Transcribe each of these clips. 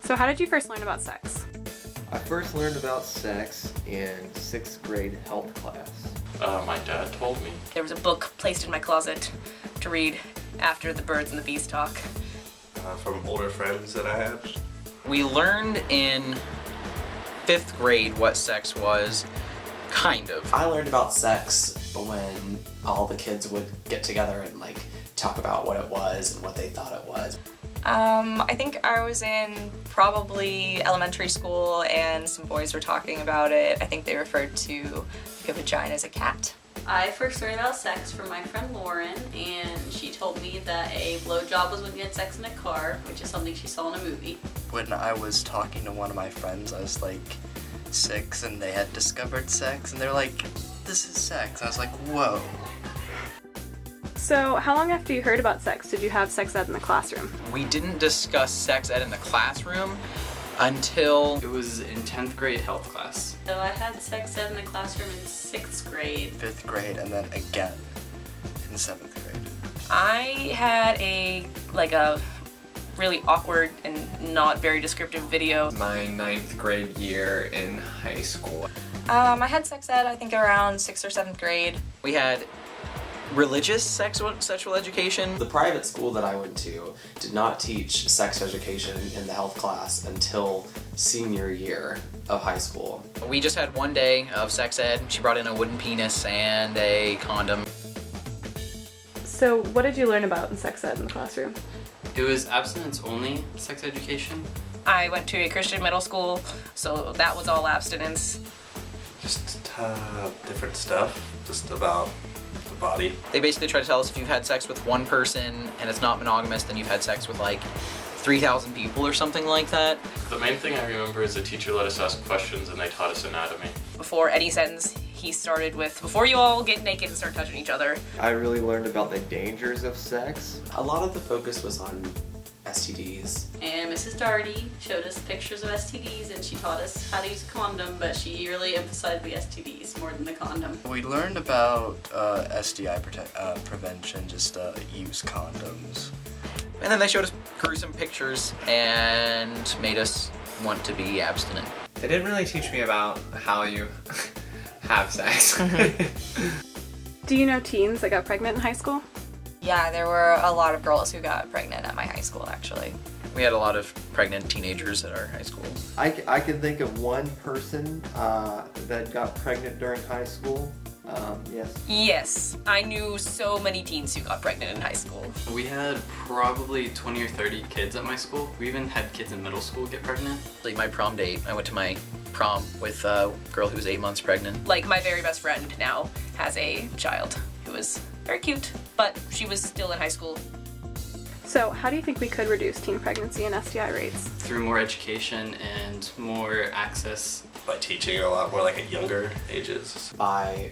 So how did you first learn about sex? I first learned about sex in 6th grade health class. My dad told me. There was a book placed in my closet to read after the birds and the bees talk. From older friends that I had. We learned in 5th grade what sex was, kind of. I learned about sex when all the kids would get together and like talk about what it was and what they thought it was. I think I was in probably elementary school and some boys were talking about it. I think they referred to a vagina as a cat. I first learned about sex from my friend Lauren, and she told me that a blowjob was when you had sex in a car, which is something she saw in a movie. When I was talking to one of my friends, I was like 6 and they had discovered sex and they're like, this is sex. I was like, whoa. So how long after you heard about sex did you have sex ed in the classroom? We didn't discuss sex ed in the classroom until it was in 10th grade health class. So I had sex ed in the classroom in 6th grade. 5th grade and then again in 7th grade. I had a really awkward and not very descriptive video. My 9th grade year in high school. I had sex ed, I think around 6th or 7th grade. we had religious sexual education. The private school that I went to did not teach sex education in the health class until senior year of high school. We just had one day of sex ed. She brought in a wooden penis and a condom. So what did you learn about in sex ed in the classroom? It was abstinence only sex education. I went to a Christian middle school, so that was all abstinence. Just different stuff, just about the body. They basically try to tell us if you've had sex with one person and it's not monogamous, then you've had sex with like 3,000 people or something like that. The main thing I remember is the teacher let us ask questions and they taught us anatomy. Before any sentence, he started with, before you all get naked and start touching each other. I really learned about the dangers of sex. A lot of the focus was on STDs. And Mrs. Daugherty showed us pictures of STDs and she taught us how to use a condom, but she really emphasized the STDs more than the condom. We learned about STI prevention, just use condoms. And then they showed us gruesome pictures and made us want to be abstinent. They didn't really teach me about how you have sex. Do you know teens that got pregnant in high school? Yeah, there were a lot of girls who got pregnant at my high school, actually. We had a lot of pregnant teenagers at our high school. I can think of one person that got pregnant during high school. Yes. Yes, I knew so many teens who got pregnant in high school. We had probably 20 or 30 kids at my school. We even had kids in middle school get pregnant. Like my prom date, I went to my prom with a girl who was 8 months pregnant. Like my very best friend now has a child who was very cute, but she was still in high school. So how do you think we could reduce teen pregnancy and STI rates? Through more education and more access. By teaching it a lot more like at younger ages. By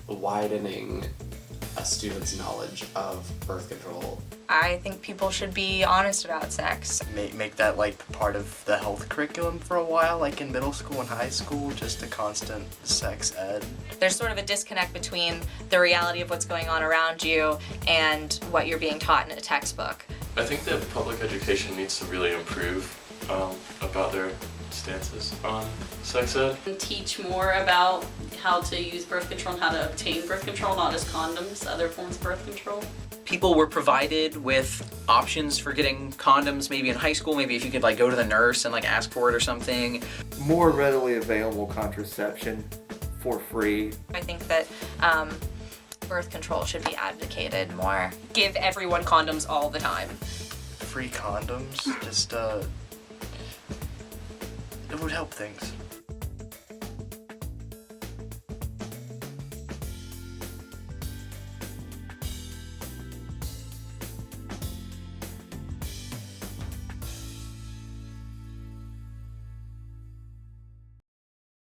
widening a student's knowledge of birth control. I think people should be honest about sex. Make that like part of the health curriculum for a while, like in middle school and high school, just a constant sex ed. There's sort of a disconnect between the reality of what's going on around you and what you're being taught in a textbook. I think that public education needs to really improve about their stances on sex ed. And teach more about how to use birth control and how to obtain birth control, not just condoms, other forms of birth control. People were provided with options for getting condoms maybe in high school, maybe if you could like go to the nurse and like ask for it or something. More readily available contraception for free. I think that birth control should be advocated more. Give everyone condoms all the time. Free condoms, just it would help things.